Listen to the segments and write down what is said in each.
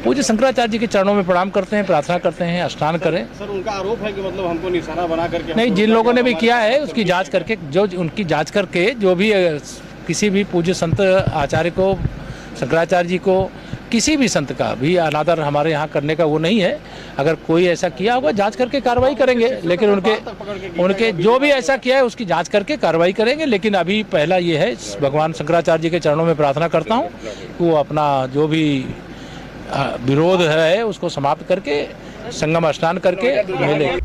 पूज्य शंकराचार्य जी के चरणों में प्रणाम करते हैं, प्रार्थना करते हैं, स्नान करें। सर उनका आरोप है कि मतलब हमको निशाना बना करके नहीं, जिन लोगों ने भी किया है उसकी जांच करके, उनकी जांच करके जो भी किसी भी पूज्य संत आचार्य को, शंकराचार्य जी को, किसी भी संत का भी अनादर हमारे यहाँ करने का वो नहीं है। अगर कोई ऐसा किया होगा जांच करके कार्रवाई करेंगे, लेकिन उनके जो भी ऐसा किया है उसकी जांच करके कार्रवाई करेंगे। लेकिन अभी पहला ये है, भगवान शंकराचार्य जी के चरणों में प्रार्थना करता हूँ कि वो अपना जो भी विरोध है उसको समाप्त करके संगम स्नान करके मिले।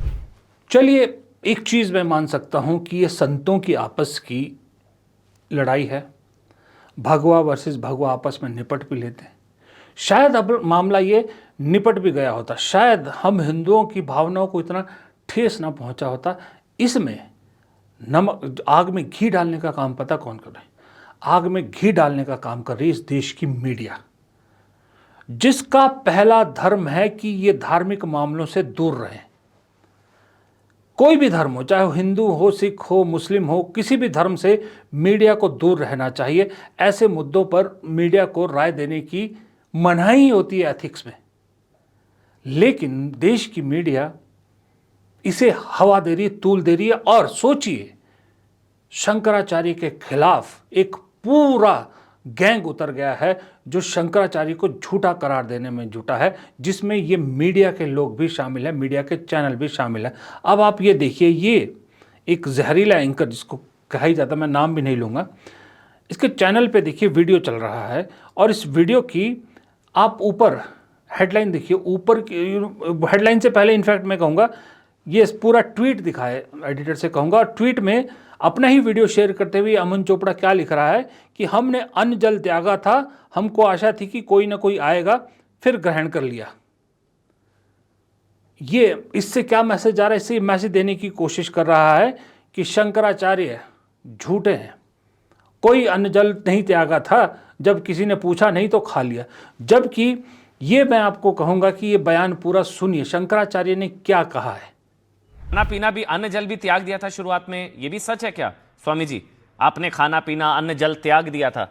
चलिए, एक चीज़ मैं मान सकता हूँ कि ये संतों की आपस की लड़ाई है। भगवा वर्सेस भगवा आपस में निपट भी लेते हैं। शायद अब मामला ये निपट भी गया होता, शायद हम हिंदुओं की भावनाओं को इतना ठेस ना पहुंचा होता। इसमें नमक, आग में घी डालने का काम पता कौन कर रहा है? आग में घी डालने का काम कर रही है इस देश की मीडिया, जिसका पहला धर्म है कि ये धार्मिक मामलों से दूर रहें। कोई भी धर्म हो, चाहे वो हिंदू हो, सिख हो, मुस्लिम हो, किसी भी धर्म से मीडिया को दूर रहना चाहिए। ऐसे मुद्दों पर मीडिया को राय देने की मनाही होती है एथिक्स में। लेकिन देश की मीडिया इसे हवा दे रही है, तूल दे रही है। और सोचिए, शंकराचार्य के खिलाफ एक पूरा गैंग उतर गया है जो शंकराचार्य को झूठा करार देने में जुटा है, जिसमें ये मीडिया के लोग भी शामिल हैं, मीडिया के चैनल भी शामिल हैं। अब आप ये देखिए, ये एक जहरीला एंकर जिसको कहा ही जाता, मैं नाम भी नहीं लूँगा, इसके चैनल पे देखिए वीडियो चल रहा है। और इस वीडियो की आप ऊपर हेडलाइन देखिए, ऊपर की हेडलाइन से पहले इनफैक्ट मैं कहूँगा ये पूरा ट्वीट दिखाए, एडिटर से कहूँगा। और ट्वीट में अपना ही वीडियो शेयर करते हुए अमन चोपड़ा क्या लिख रहा है कि हमने अन्न जल त्यागा था, हमको आशा थी कि कोई ना कोई आएगा, फिर ग्रहण कर लिया। ये इससे क्या मैसेज आ रहा है? इससे मैसेज देने की कोशिश कर रहा है कि शंकराचार्य झूठे हैं, कोई अन्न जल नहीं त्यागा था, जब किसी ने पूछा नहीं तो खा लिया। जबकि ये मैं आपको कहूंगा कि ये बयान पूरा सुनिए, शंकराचार्य ने क्या कहा है। खाना पीना भी, अन्न जल भी त्याग दिया था शुरुआत में, ये भी सच है क्या स्वामी जी? आपने खाना पीना, अन्न जल त्याग दिया था?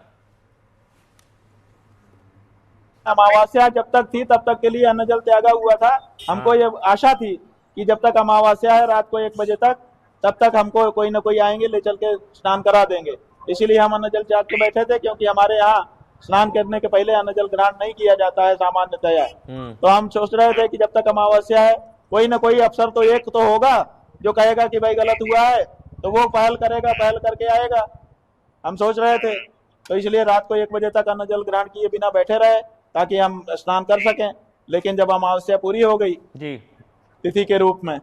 अमावस्या जब तक थी तब तक के लिए अन्न जल त्यागा हुआ था। हमको ये आशा थी कि जब तक अमावस्या है रात को 1 बजे तक, तब तक हमको कोई ना कोई आएंगे, ले चल के स्नान करा देंगे। इसीलिए हम अन्न जल त्याग के बैठे थे, क्योंकि हमारे यहाँ स्नान करने के पहले अन्न जल ग्रहण नहीं किया जाता है सामान्यतया। तो हम सोच रहे थे कि जब तक अमावस्या है, कोई ना कोई अफसर तो एक तो होगा जो कहेगा कि भाई गलत हुआ है, तो वो पहल करेगा, पहल करके आएगा, हम सोच रहे थे। तो इसलिए रात को 1 बजे तक अन्न जल ग्रहण किए बिना बैठे रहे ताकि हम स्नान कर सकें। लेकिन जब अमावस्या पूरी हो गई जी तिथि के रूप में,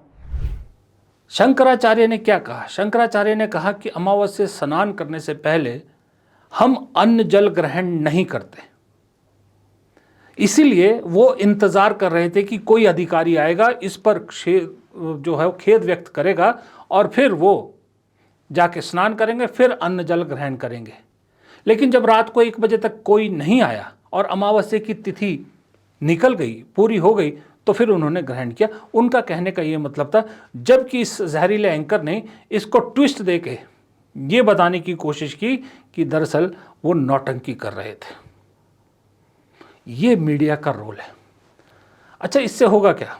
शंकराचार्य ने क्या कहा? शंकराचार्य ने कहा कि अमावस्या स्नान करने से पहले हम अन्न जल ग्रहण नहीं करते, इसीलिए वो इंतजार कर रहे थे कि कोई अधिकारी आएगा, इस पर जो है खेद व्यक्त करेगा और फिर वो जाके स्नान करेंगे, फिर अन्न जल ग्रहण करेंगे। लेकिन जब रात को 1 बजे तक कोई नहीं आया और अमावस्या की तिथि निकल गई, पूरी हो गई, तो फिर उन्होंने ग्रहण किया। उनका कहने का ये मतलब था, जबकि इस जहरीले एंकर ने इसको ट्विस्ट देके ये बताने की कोशिश की कि दरअसल वो नौटंकी कर रहे थे। ये मीडिया का रोल है। अच्छा, इससे होगा क्या?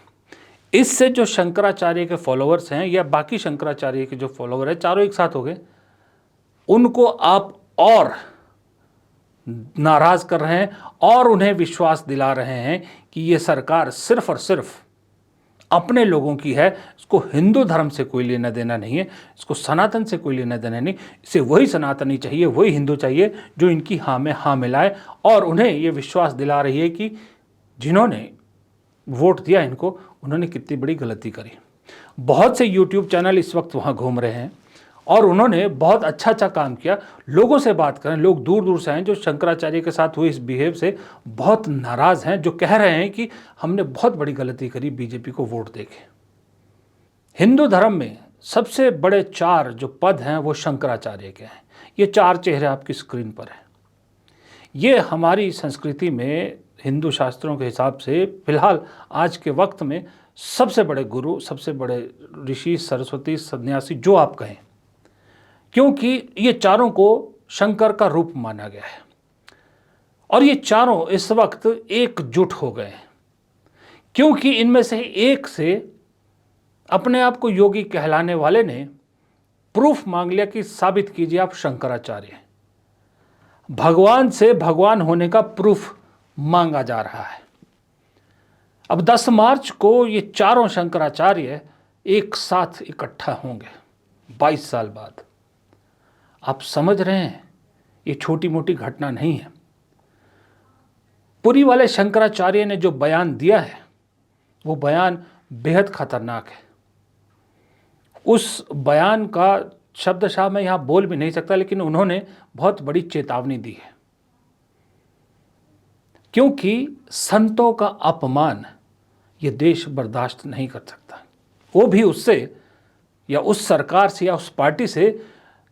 इससे जो शंकराचार्य के फॉलोअर्स हैं या बाकी शंकराचार्य के जो फॉलोअर हैं, चारों एक साथ हो गए, उनको आप और नाराज कर रहे हैं और उन्हें विश्वास दिला रहे हैं कि ये सरकार सिर्फ और सिर्फ अपने लोगों की है, इसको हिंदू धर्म से कोई लेना देना नहीं है, इसको सनातन से कोई लेना देना नहीं। इसे वही सनातनी चाहिए, वही हिंदू चाहिए जो इनकी हाँ में हाँ मिलाए। और उन्हें ये विश्वास दिला रही है कि जिन्होंने वोट दिया इनको, उन्होंने कितनी बड़ी गलती करी। बहुत से यूट्यूब चैनल इस वक्त वहाँ घूम रहे हैं और उन्होंने बहुत अच्छा काम किया। लोगों से बात करें, लोग दूर दूर से हैं जो शंकराचार्य के साथ हुए इस बिहेव से बहुत नाराज़ हैं, जो कह रहे हैं कि हमने बहुत बड़ी गलती करी बीजेपी को वोट देके। हिंदू धर्म में सबसे बड़े 4 जो पद हैं वो शंकराचार्य के हैं। ये 4 चेहरे आपकी स्क्रीन पर हैं। ये हमारी संस्कृति में हिंदू शास्त्रों के हिसाब से फिलहाल आज के वक्त में सबसे बड़े गुरु, सबसे बड़े ऋषि, सरस्वती, सन्यासी, जो आप कहें, क्योंकि ये चारों को शंकर का रूप माना गया है। और ये चारों इस वक्त एकजुट हो गए हैं, क्योंकि इनमें से एक से अपने आप को योगी कहलाने वाले ने प्रूफ मांग लिया कि साबित कीजिए आप शंकराचार्य हैं। भगवान से भगवान होने का प्रूफ मांगा जा रहा है। अब 10 मार्च को ये चारों शंकराचार्य एक साथ इकट्ठा होंगे 22 साल बाद। आप समझ रहे हैं, ये छोटी मोटी घटना नहीं है। पुरी वाले शंकराचार्य ने जो बयान दिया है वो बयान बेहद खतरनाक है। उस बयान का शब्दशः मैं यहां बोल भी नहीं सकता, लेकिन उन्होंने बहुत बड़ी चेतावनी दी है, क्योंकि संतों का अपमान ये देश बर्दाश्त नहीं कर सकता। वो भी उससे या उस सरकार से या उस पार्टी से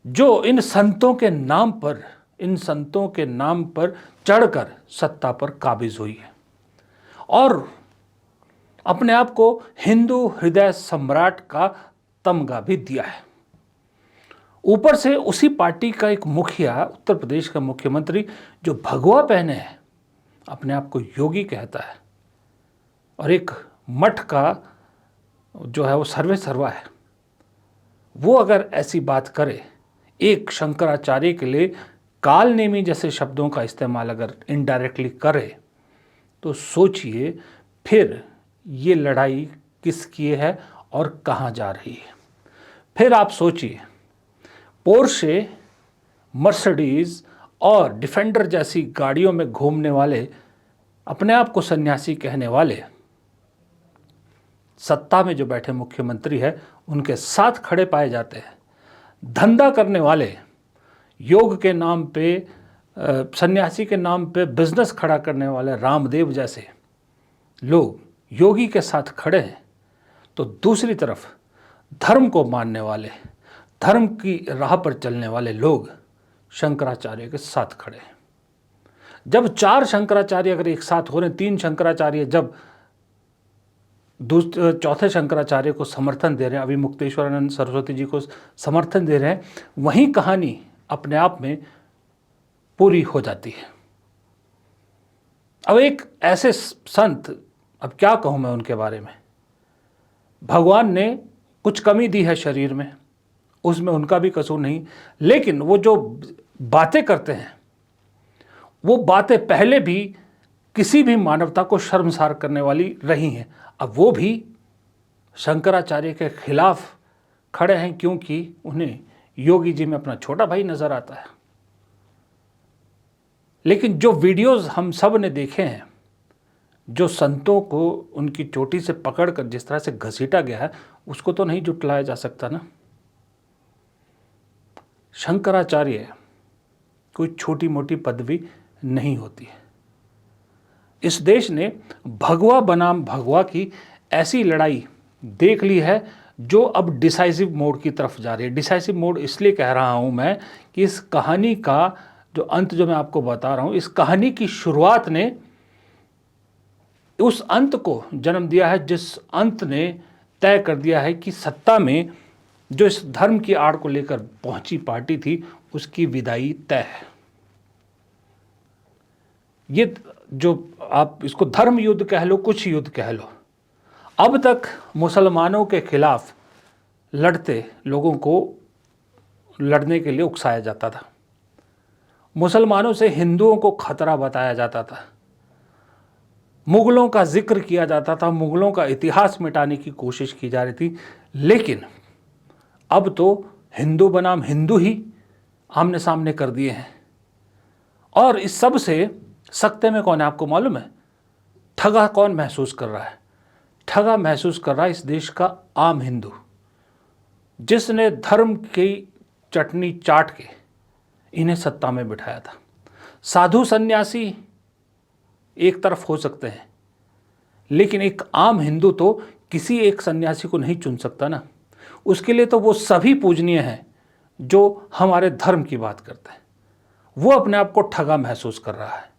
जो इन संतों के नाम पर चढ़कर सत्ता पर काबिज हुई है और अपने आप को हिंदू हृदय सम्राट का तमगा भी दिया है। ऊपर से उसी पार्टी का एक मुखिया, उत्तर प्रदेश का मुख्यमंत्री, जो भगवा पहने हैं, अपने आप को योगी कहता है और एक मठ का जो है वो सर्वे सर्वा है, वो अगर ऐसी बात करे, एक शंकराचार्य के लिए कालनेमी जैसे शब्दों का इस्तेमाल अगर इनडायरेक्टली करे, तो सोचिए फिर ये लड़ाई किसकी है और कहाँ जा रही है। फिर आप सोचिए, पोर्शे, मर्सिडीज और डिफेंडर जैसी गाड़ियों में घूमने वाले, अपने आप को सन्यासी कहने वाले, सत्ता में जो बैठे मुख्यमंत्री है उनके साथ खड़े पाए जाते हैं। धंधा करने वाले, योग के नाम पे, सन्यासी के नाम पे बिजनेस खड़ा करने वाले रामदेव जैसे लोग योगी के साथ खड़े हैं, तो दूसरी तरफ धर्म को मानने वाले, धर्म की राह पर चलने वाले लोग शंकराचार्य के साथ खड़े हैं। जब 4 शंकराचार्य अगर एक साथ हो रहे हैं, 3 शंकराचार्य जब चौथे शंकराचार्य को समर्थन दे रहे हैं, अभी मुक्तेश्वरानंद सरस्वती जी को समर्थन दे रहे हैं, वहीं कहानी अपने आप में पूरी हो जाती है। अब एक ऐसे संत, अब क्या कहूँ मैं उनके बारे में, भगवान ने कुछ कमी दी है शरीर में, उसमें उनका भी कसूर नहीं, लेकिन वो जो बातें करते हैं वो बातें पहले भी किसी भी मानवता को शर्मसार करने वाली रही हैं। अब वो भी शंकराचार्य के खिलाफ खड़े हैं, क्योंकि उन्हें योगी जी में अपना छोटा भाई नजर आता है। लेकिन जो वीडियोस हम सब ने देखे हैं, जो संतों को उनकी चोटी से पकड़कर जिस तरह से घसीटा गया है, उसको तो नहीं जुटलाया जा सकता ना। शंकराचार्य कोई छोटी मोटी पदवी नहीं होती है। इस देश ने भगवा बनाम भगवा की ऐसी लड़ाई देख ली है जो अब डिसाइसिव मोड की तरफ जा रही है। डिसाइसिव मोड इसलिए कह रहा हूं मैं कि इस कहानी का जो अंत जो मैं आपको बता रहा हूं, इस कहानी की शुरुआत ने उस अंत को जन्म दिया है जिस अंत ने तय कर दिया है कि सत्ता में जो इस धर्म की आड़ को लेकर पहुंची पार्टी थी, उसकी विदाई तय है। ये जो आप इसको धर्म युद्ध कह लो, कुछ युद्ध कह लो, अब तक मुसलमानों के खिलाफ लड़ते लोगों को लड़ने के लिए उकसाया जाता था, मुसलमानों से हिंदुओं को खतरा बताया जाता था, मुगलों का जिक्र किया जाता था, मुगलों का इतिहास मिटाने की कोशिश की जा रही थी। लेकिन अब तो हिंदू बनाम हिंदू ही आमने सामने कर दिए हैं। और इस सब से सकते में कौन है आपको मालूम है? ठगा कौन महसूस कर रहा है? ठगा महसूस कर रहा है इस देश का आम हिंदू, जिसने धर्म की चटनी चाट के इन्हें सत्ता में बिठाया था। साधु सन्यासी एक तरफ हो सकते हैं, लेकिन एक आम हिंदू तो किसी एक सन्यासी को नहीं चुन सकता ना। उसके लिए तो वो सभी पूजनीय हैं जो हमारे धर्म की बात करते हैं। वो अपने आप को ठगा महसूस कर रहा है,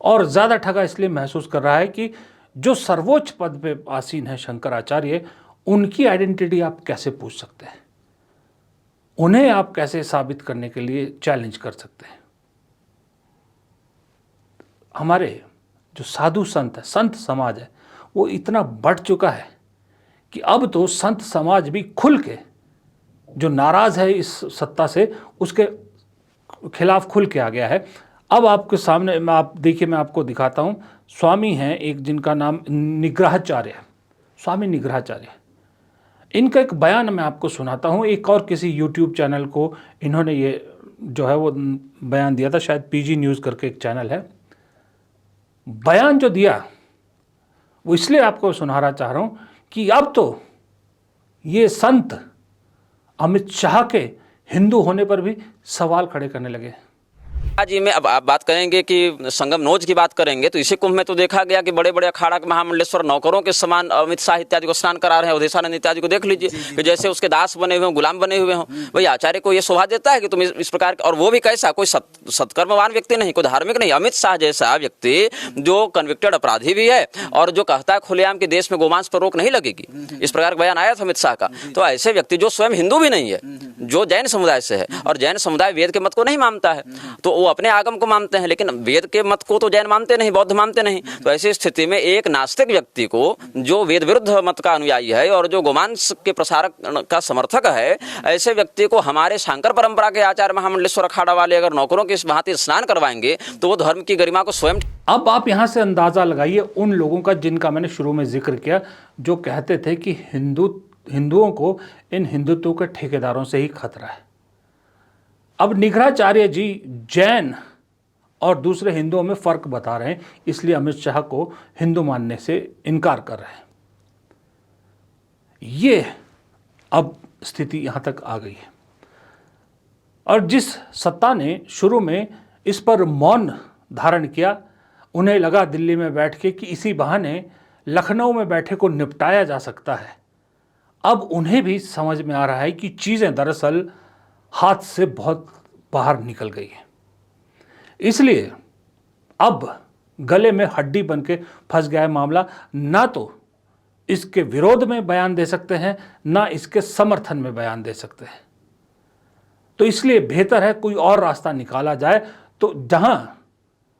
और ज़्यादा ठगा इसलिए महसूस कर रहा है कि जो सर्वोच्च पद पे आसीन है शंकराचार्य, उनकी आइडेंटिटी आप कैसे पूछ सकते हैं? उन्हें आप कैसे साबित करने के लिए चैलेंज कर सकते हैं? हमारे जो साधु संत है, संत समाज है, वो इतना बढ़ चुका है कि अब तो संत समाज भी खुल के जो नाराज़ है इस सत्ता से, उसके खिलाफ खुल के आ गया है। अब आपके सामने आप देखिए, मैं आपको दिखाता हूँ। स्वामी हैं एक, जिनका नाम निग्रहाचार्य, स्वामी निग्रहाचार्य। इनका एक बयान मैं आपको सुनाता हूँ। एक और किसी यूट्यूब चैनल को इन्होंने ये जो है वो बयान दिया था, शायद पीजी न्यूज़ करके एक चैनल है। बयान जो दिया वो इसलिए आपको सुनाना चाह रहा हूँ कि अब तो ये संत अमित शाह के हिंदू होने पर भी सवाल खड़े करने लगे। जी में अब आप बात करेंगे कि संगम नोज की बात करेंगे तो इसी कुंभ में तो देखा गया कि बड़े बड़े अखाड़ा के महामंडलेश्वर नौकरों के समान अमित शाह इत्यादि को स्नान करा रहे हैं। अवधेशानंद इत्यादि को देख लीजिए कि जैसे उसके दास बने हुए हों, गुलाम बने हुए हों। भाई आचार्य को ये शोभा देता है कि तुम इस प्रकार, और वो भी कैसा, कोई सत्कर्मवान व्यक्ति नहीं, कोई धार्मिक नहीं। अमित शाह जैसा व्यक्ति जो कन्विक्टेड अपराधी भी है और जो कहता है खुलेआम कि देश में गोमांस पर रोक नहीं लगेगी, इस प्रकार का बयान आया था अमित शाह का। तो ऐसे व्यक्ति जो स्वयं हिंदू भी नहीं है, जो जैन समुदाय से है, और जैन समुदाय वेद के मत को नहीं मानता है, तो वो अपने आगम को मानते हैं, लेकिन वेद के मत को तो जैन मानते नहीं, बौद्ध मानते नहीं। तो ऐसी स्थिति में एक नास्तिक व्यक्ति को, जो वेद विरुद्ध मत का अनुयायी है और जो गोमांस के प्रसारक का समर्थक है, ऐसे व्यक्ति को हमारे शंकर परंपरा के आचार्य महामंडलेश्वर अखाड़ा वाले अगर नौकरों की इस भांति स्नान करवाएंगे तो वो धर्म की गरिमा को स्वयं। अब आप यहां से अंदाजा लगाइए उन लोगों का जिनका मैंने शुरू में जिक्र किया, जो कहते थे कि हिंदुओं को इन हिंदुत्व के ठेकेदारों से ही खतरा है। अब निग्रहाचार्य जी जैन और दूसरे हिंदुओं में फर्क बता रहे हैं, इसलिए अमित शाह को हिंदू मानने से इनकार कर रहे हैं। ये अब स्थिति यहां तक आ गई है। और जिस सत्ता ने शुरू में इस पर मौन धारण किया, उन्हें लगा दिल्ली में बैठ के कि इसी बहाने लखनऊ में बैठे को निपटाया जा सकता है। अब उन्हें भी समझ में आ रहा है कि चीज़ें दरअसल हाथ से बहुत बाहर निकल गई है। इसलिए अब गले में हड्डी बन के फंस गया है मामला। ना तो इसके विरोध में बयान दे सकते हैं, ना इसके समर्थन में बयान दे सकते हैं। तो इसलिए बेहतर है कोई और रास्ता निकाला जाए। तो जहां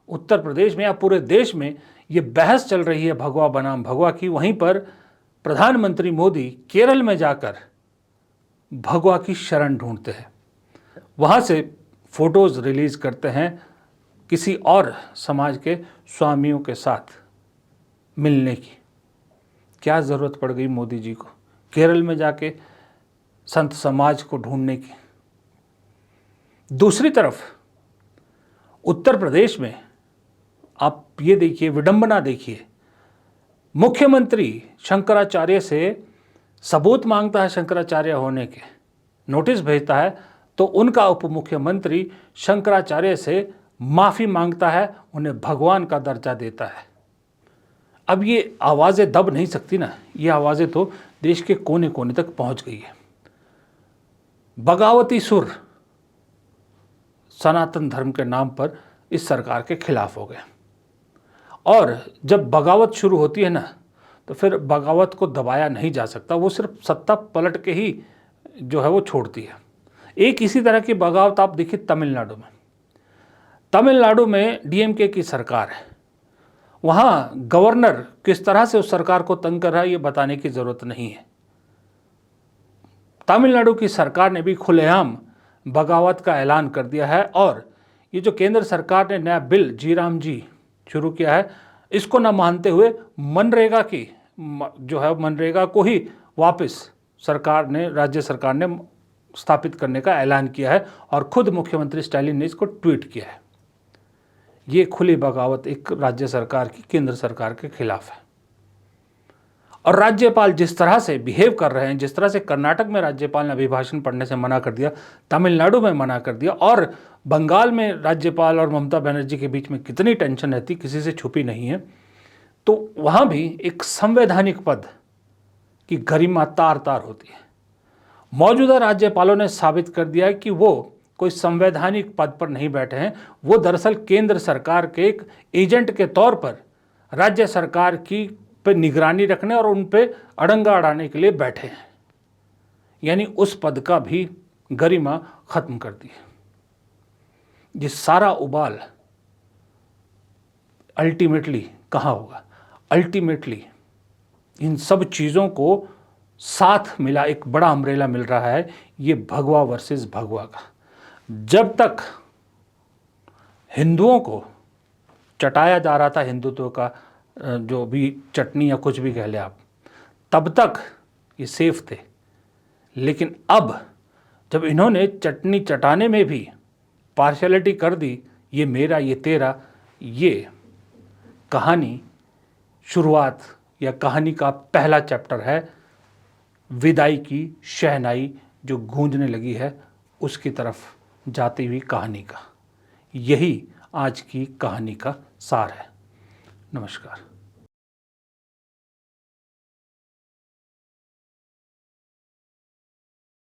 उत्तर प्रदेश में या पूरे देश में ये बहस चल रही है भगवा बनाम भगवा की, वहीं पर प्रधानमंत्री मोदी केरल में जाकर भगवा की शरण ढूंढते हैं, वहाँ से फोटोज़ रिलीज़ करते हैं किसी और समाज के स्वामियों के साथ मिलने की। क्या ज़रूरत पड़ गई मोदी जी को केरल में जाके संत समाज को ढूंढने की। दूसरी तरफ उत्तर प्रदेश में आप ये देखिए, विडंबना देखिए, मुख्यमंत्री शंकराचार्य से सबूत मांगता है शंकराचार्य होने के, नोटिस भेजता है, तो उनका उप मुख्यमंत्री शंकराचार्य से माफ़ी मांगता है, उन्हें भगवान का दर्जा देता है। अब ये आवाज़ें दब नहीं सकती ना, ये आवाज़ें तो देश के कोने कोने तक पहुंच गई है। बगावती सुर सनातन धर्म के नाम पर इस सरकार के खिलाफ हो गए, और जब बगावत शुरू होती है ना, तो फिर बगावत को दबाया नहीं जा सकता, वो सिर्फ सत्ता पलट के ही जो है वो छोड़ती है। एक इसी तरह की बगावत आप देखिए तमिलनाडु में। तमिलनाडु में डीएमके की सरकार है, वहाँ गवर्नर किस तरह से उस सरकार को तंग कर रहा है ये बताने की ज़रूरत नहीं है। तमिलनाडु की सरकार ने भी खुलेआम बगावत का ऐलान कर दिया है, और ये जो केंद्र सरकार ने नया बिल जी-राम जी शुरू किया है, इसको न मानते हुए मनरेगा की जो है मनरेगा को ही वापस राज्य सरकार ने स्थापित करने का ऐलान किया है, और खुद मुख्यमंत्री स्टालिन ने इसको ट्वीट किया है। ये खुली बगावत एक राज्य सरकार की केंद्र सरकार के खिलाफ है। और राज्यपाल जिस तरह से बिहेव कर रहे हैं, जिस तरह से कर्नाटक में राज्यपाल ने अभिभाषण पढ़ने से मना कर दिया, तमिलनाडु में मना कर दिया, और बंगाल में राज्यपाल और ममता बनर्जी के बीच में कितनी टेंशन रहती किसी से छुपी नहीं है। तो वहाँ भी एक संवैधानिक पद की गरिमा तार तार होती है। मौजूदा राज्यपालों ने साबित कर दिया है कि वो कोई संवैधानिक पद पर नहीं बैठे हैं, वो दरअसल केंद्र सरकार के एक एजेंट के तौर पर राज्य सरकार की पे निगरानी रखने और उन पे अड़ंगा अड़ाने के लिए बैठे हैं। यानी उस पद का भी गरिमा खत्म कर दी है। ये सारा उबाल अल्टीमेटली कहाँ होगा? अल्टीमेटली इन सब चीज़ों को साथ मिला एक बड़ा अम्ब्रेला मिल रहा है, ये भगवा वर्सेस भगवा का। जब तक हिंदुओं को चटाया जा रहा था, हिंदुत्व का जो भी चटनी या कुछ भी कह ले आप, तब तक ये सेफ थे। लेकिन अब जब इन्होंने चटनी चटाने में भी पार्शियलिटी कर दी, ये मेरा ये तेरा, ये कहानी शुरुआत या कहानी का पहला चैप्टर है विदाई की शहनाई जो गूंजने लगी है उसकी तरफ जाती हुई कहानी का। यही आज की कहानी का सार है। नमस्कार।